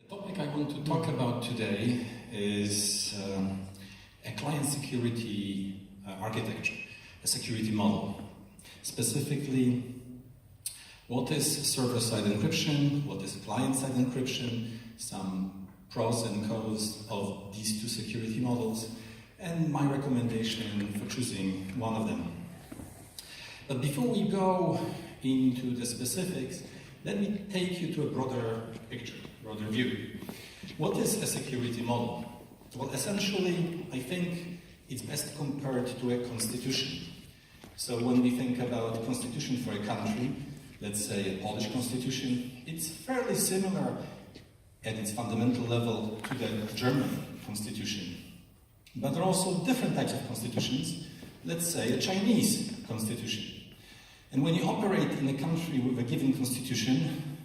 The topic I want to talk about today is a client security architecture, a security model. Specifically, what is server-side encryption, what is client-side encryption, some pros and cons of these two security models, and my recommendation for choosing one of them. But before we go into the specifics, let me take you to a broader picture, broader view. What is a security model? Well, essentially, I think it's best compared to a constitution. So when we think about a constitution for a country, let's say a Polish constitution, it's fairly similar at its fundamental level to the German constitution. But there are also different types of constitutions, let's say a Chinese constitution. And when you operate in a country with a given constitution,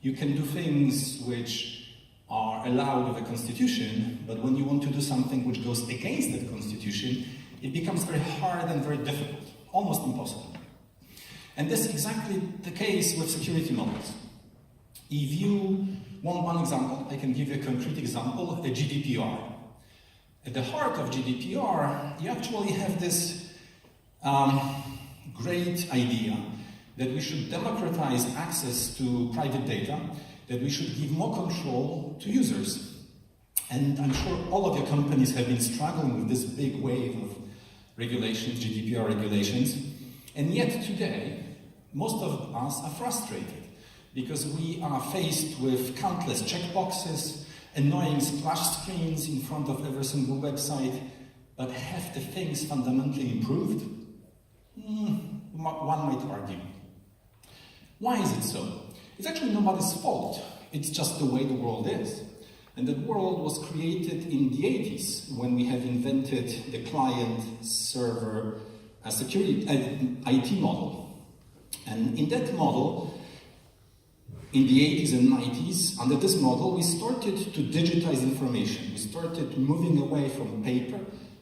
you can do things which are allowed with a constitution, but when you want to do something which goes against that constitution, it becomes very hard and very difficult, almost impossible. And that's exactly the case with security models. If you want one example, I can give you a concrete example, a GDPR. At the heart of GDPR, you actually have this great idea that we should democratize access to private data, that we should give more control to users. And I'm sure all of your companies have been struggling with this big wave of regulations, GDPR regulations. And yet today, most of us are frustrated because we are faced with countless checkboxes, annoying splash screens in front of every single website, but have the things fundamentally improved? One might argue. Why is it so? It's actually nobody's fault. It's just the way the world is. And that world was created in the 80s when we have invented the client-server security IT model. And in that model, in the 80s and 90s, under this model, we started to digitize information. We started moving away from paper,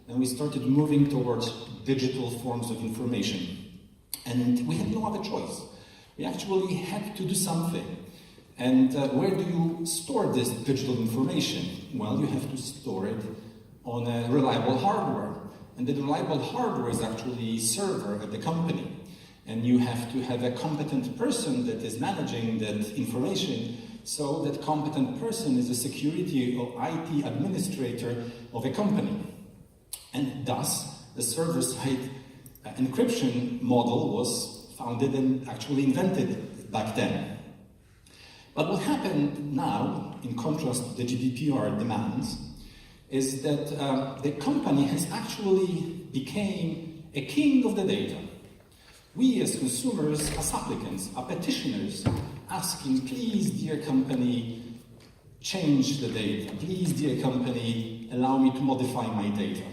and we started moving towards digital forms of information. And we had no other choice. We actually had to do something. And where do you store this digital information? Well, you have to store it on a reliable hardware. And the reliable hardware is actually a server at the company. And you have to have a competent person that is managing that information. So that competent person is a security or IT administrator of a company. And thus, the server-side encryption model was founded and actually invented back then. But what happened now, in contrast to the GDPR demands, is that the company has actually become a king of the data. We as consumers, as applicants, are petitioners, asking, please, dear company, change the data. Please, dear company, allow me to modify my data.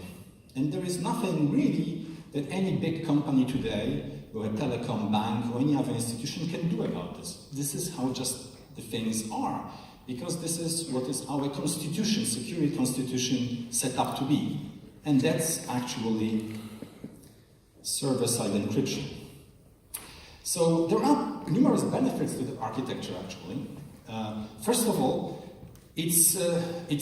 And there is nothing really that any big company today, or a telecom bank, or any other institution can do about this. This is how just the things are, because this is what is our constitution, security constitution, set up to be. And that's actually server-side encryption. So there are numerous benefits to the architecture, actually. First of all, it's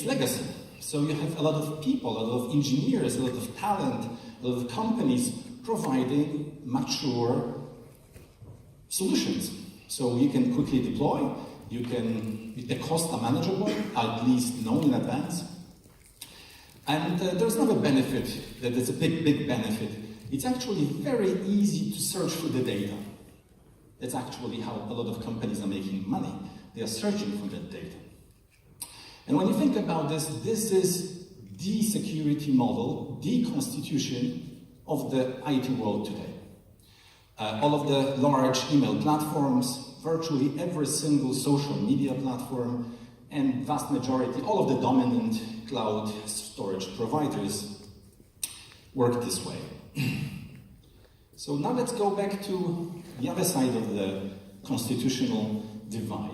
legacy. So you have a lot of people, a lot of engineers, a lot of talent, a lot of companies providing mature solutions. So you can quickly deploy, the costs are manageable, at least known in advance. And there's another benefit that is a big benefit. It's actually very easy to search for the data. That's actually how a lot of companies are making money. They are searching for that data. And when you think about this, this is the security model, the constitution of the IT world today. All of the large email platforms, virtually every single social media platform, and vast majority, all of the dominant cloud storage providers work this way. So now let's go back to the other side of the constitutional divide.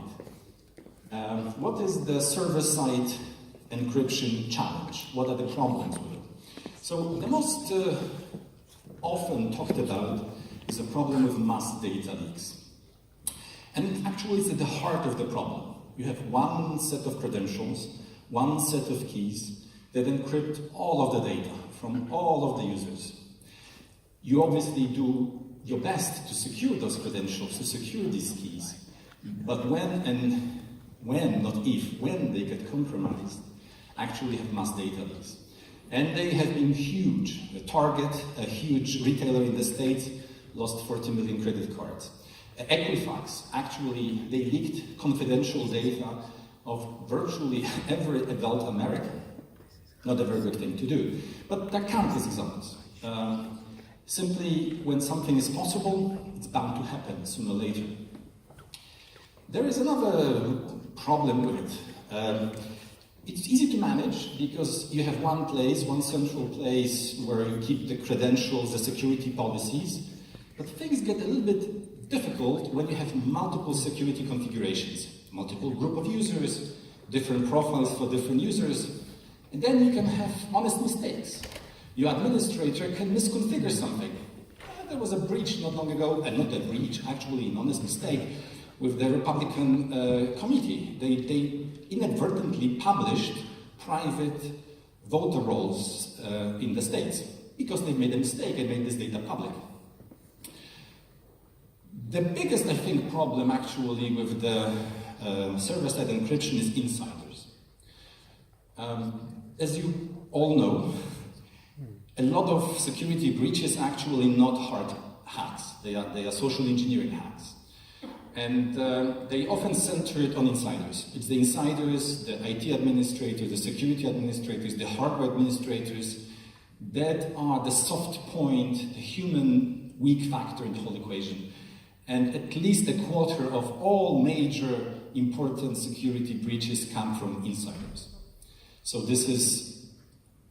What is the server-side encryption challenge? What are the problems with it? So the most often talked about is a problem with mass data leaks. And actually it's at the heart of the problem. You have one set of credentials, one set of keys that encrypt all of the data from all of the users. You obviously do your best to secure those credentials, to secure these keys. But when, not if, when they get compromised, actually have mass data leaks. And they have been huge. Target, a huge retailer in the States, lost 40 million credit cards. Equifax, actually, they leaked confidential data of virtually every adult American. Not a very good thing to do. But there are countless examples. Simply, when something is possible, it's bound to happen sooner or later. There is another problem with it. It's easy to manage because you have one place, one central place where you keep the credentials, the security policies. But things get a little bit difficult when you have multiple security configurations, multiple group of users, different profiles for different users, and then you can have honest mistakes. Your administrator can misconfigure something. There was a breach not long ago, and not a breach, actually an honest mistake, with the Republican committee. They inadvertently published private voter rolls in the States because they made a mistake and made this data public. The biggest, I think, problem actually with the server-side encryption is insiders. As you all know, a lot of security breaches are actually not hard hacks. They are social engineering hacks. And they often centered on insiders. It's the insiders, the IT administrators, the security administrators, the hardware administrators that are the soft point, the human weak factor in the whole equation. And at least a quarter of all major important security breaches come from insiders. So this is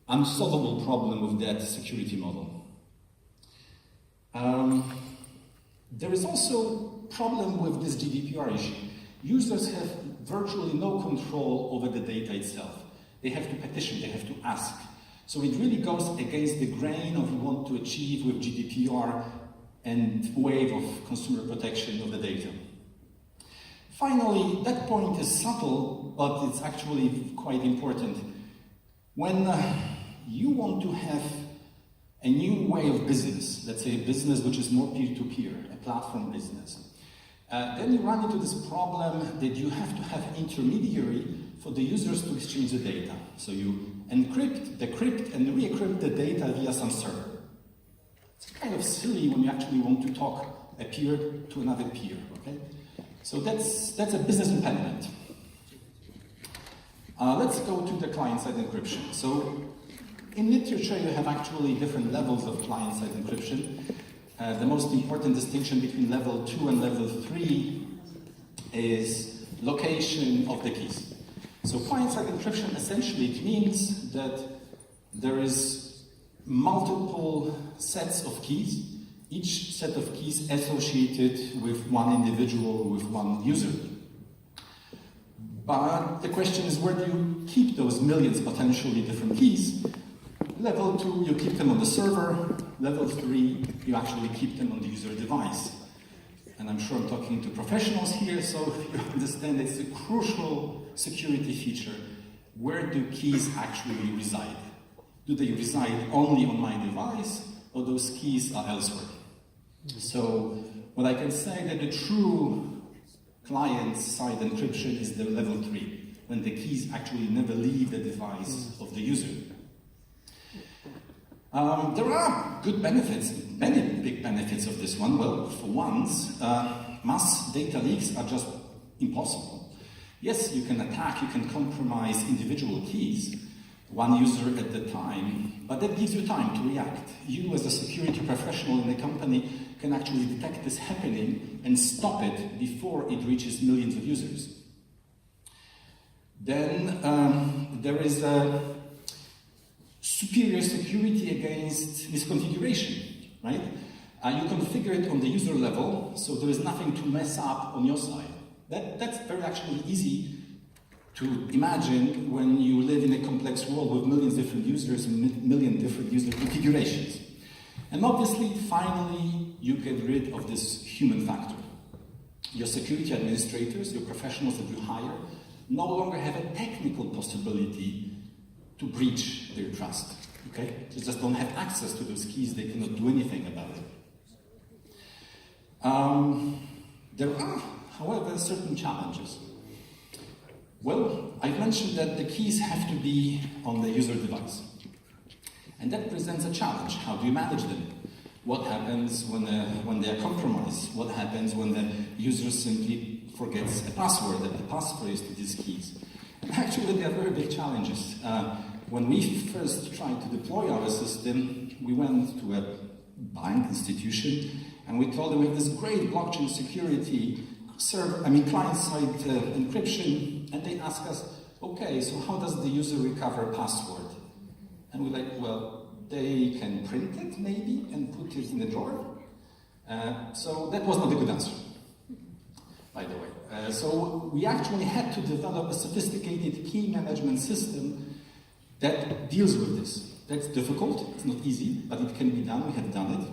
an unsolvable problem with that security model. There is also a problem with this GDPR issue. Users have virtually no control over the data itself. They have to petition, they have to ask. So it really goes against the grain of what we want to achieve with GDPR and wave of consumer protection of the data. Finally, that point is subtle, but it's actually quite important. When you want to have a new way of business, let's say a business which is more peer-to-peer, a platform business, then you run into this problem that you have to have an intermediary for the users to exchange the data. So you encrypt, decrypt, and re-encrypt the data via some server. It's kind of silly when you actually want to talk a peer to another peer, okay? So that's a business impediment. Let's go to the client-side encryption. So in literature, you have actually different levels of client-side encryption. The most important distinction between level 2 and level 3 is location of the keys. So client-side encryption essentially means that there is multiple sets of keys, each set of keys associated with one individual, with one user. But the question is, where do you keep those millions potentially different keys? Level 2, you keep them on the server. Level 3, you actually keep them on the user device. And I'm sure I'm talking to professionals here, so you understand it's a crucial security feature. Where do keys actually reside? Do they reside only on my device, or those keys are elsewhere? So what I can say that the true client-side encryption is the level 3, when the keys actually never leave the device of the user. There are good benefits, many big benefits of this one. Well, for once, mass data leaks are just impossible. Yes, you can attack, you can compromise individual keys, one user at a time, but that gives you time to react. You, as a security professional in a company, can actually detect this happening and stop it before it reaches millions of users. Then there is a superior security against misconfiguration, right? You configure it on the user level, so there is nothing to mess up on your side. That's very actually easy to imagine when you live in a complex world with millions of different users and million different user configurations. And obviously, finally, you get rid of this human factor. your security administrators, your professionals that you hire, no longer have a technical possibility to breach their trust. Okay? They just don't have access to those keys, they cannot do anything about it. There are, however, certain challenges. Well, I've mentioned that the keys have to be on the user device. And that presents a challenge. How do you manage them? What happens when they are compromised? What happens when the user simply forgets a password, that the passphrase to these keys? And actually, they are very big challenges. When we first tried to deploy our system, we went to a bank institution and we told them we have this great blockchain security, client-side encryption, and they asked us, okay, so how does the user recover a password? And we're like, well, they can print it maybe and put it in a drawer. So that was not a good answer, by the way. So we actually had to develop a sophisticated key management system that deals with this. That's difficult, it's not easy, but it can be done, we have done it.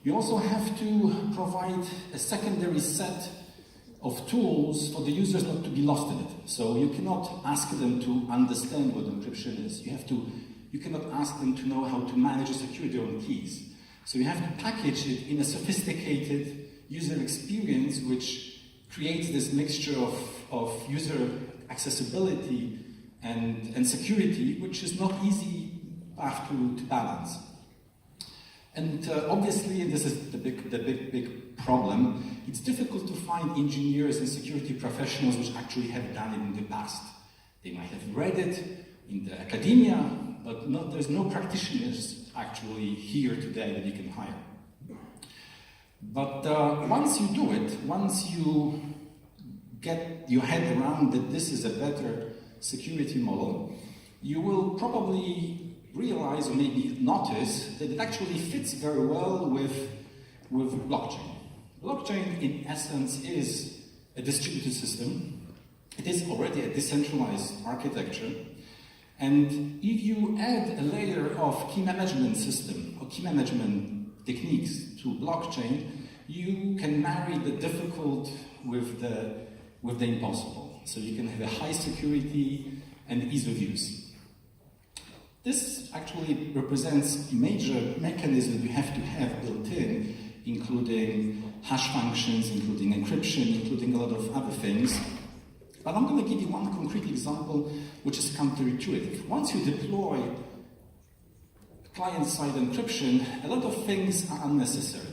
We also have to provide a secondary set of tools for the users not to be lost in it. So you cannot ask them to understand what encryption is. You cannot ask them to know how to manage or secure their own keys. So you have to package it in a sophisticated user experience which creates this mixture of user accessibility and security, which is not easy to balance. And obviously, this is the big problem. It's difficult to find engineers and security professionals which actually have done it in the past. They might have read it in the academia, but there's no practitioners actually here today that you can hire. But once you do it, once you get your head around that this is a better security model, you will probably realize or maybe notice that it actually fits very well with blockchain. Blockchain, in essence, is a distributed system. It is already a decentralized architecture. And if you add a layer of key management system or key management techniques to blockchain, you can marry the difficult with the impossible. So you can have a high security and ease of use. This actually represents major mechanisms we have to have built in, including hash functions, including encryption, including a lot of other things. But I'm going to give you one concrete example which is counterintuitive. Once you deploy client-side encryption, a lot of things are unnecessary.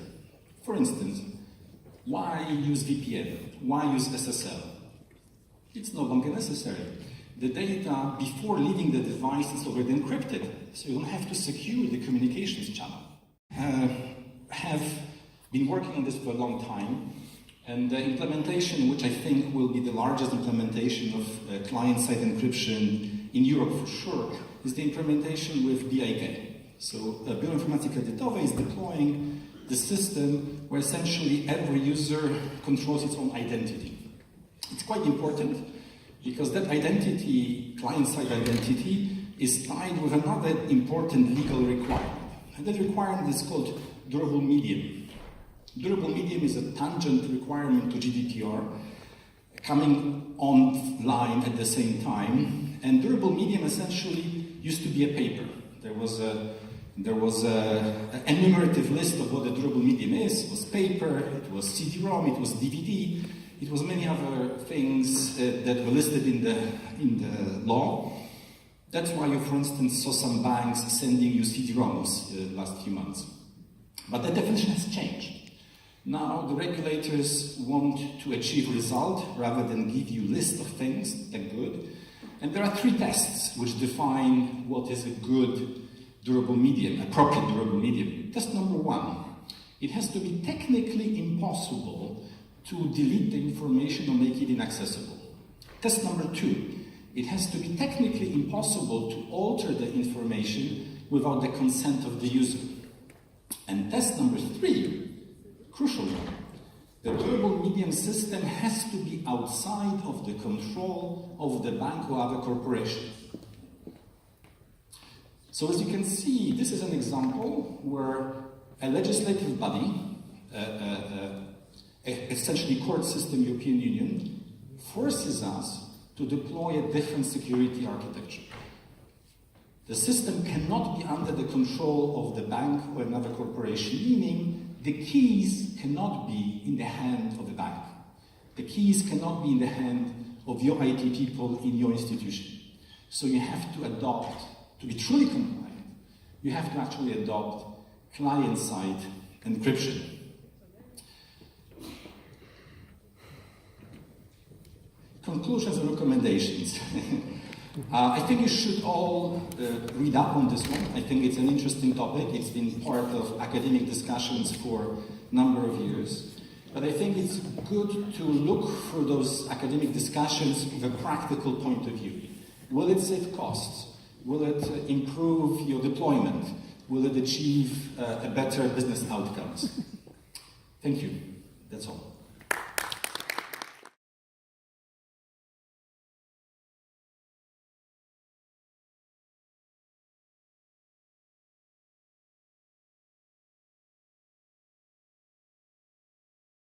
For instance, why use VPN? Why use SSL? It's no longer necessary. The data before leaving the device is already encrypted, so you don't have to secure the communications channel. Have been working on this for a long time, and the implementation, which I think will be the largest implementation of client-side encryption in Europe for sure, is the implementation with BIK. So Billon is deploying the system where essentially every user controls its own identity. It's quite important because that identity, client-side identity, is tied with another important legal requirement. And that requirement is called durable medium. Durable medium is a tangent requirement to GDPR coming online at the same time. And durable medium essentially used to be a paper. There was an enumerative list of what a durable medium is. It was paper, it was CD-ROM, it was DVD, it was many other things that were listed in the law. That's why you, for instance, saw some banks sending you CD-ROMs the last few months. But the definition has changed. Now the regulators want to achieve result rather than give you list of things that are good. And there are 3 tests which define what is a good durable medium, appropriate durable medium. Test number 1, it has to be technically impossible to delete the information or make it inaccessible. Test number 2, it has to be technically impossible to alter the information without the consent of the user. And test number 3, crucial one, the durable medium system has to be outside of the control of the bank or other corporation. So as you can see, this is an example where a legislative body, essentially court system European Union, forces us to deploy a different security architecture. The system cannot be under the control of the bank or another corporation, meaning the keys cannot be in the hand of the bank. The keys cannot be in the hand of your IT people in your institution. So you have to adopt, to be truly compliant, you have to actually adopt client-side encryption. Conclusions and recommendations. I think you should all read up on this one. I think it's an interesting topic. It's been part of academic discussions for a number of years. But I think it's good to look for those academic discussions with a practical point of view. Will it save costs? Will it improve your deployment? Will it achieve a better business outcomes? Thank you. That's all.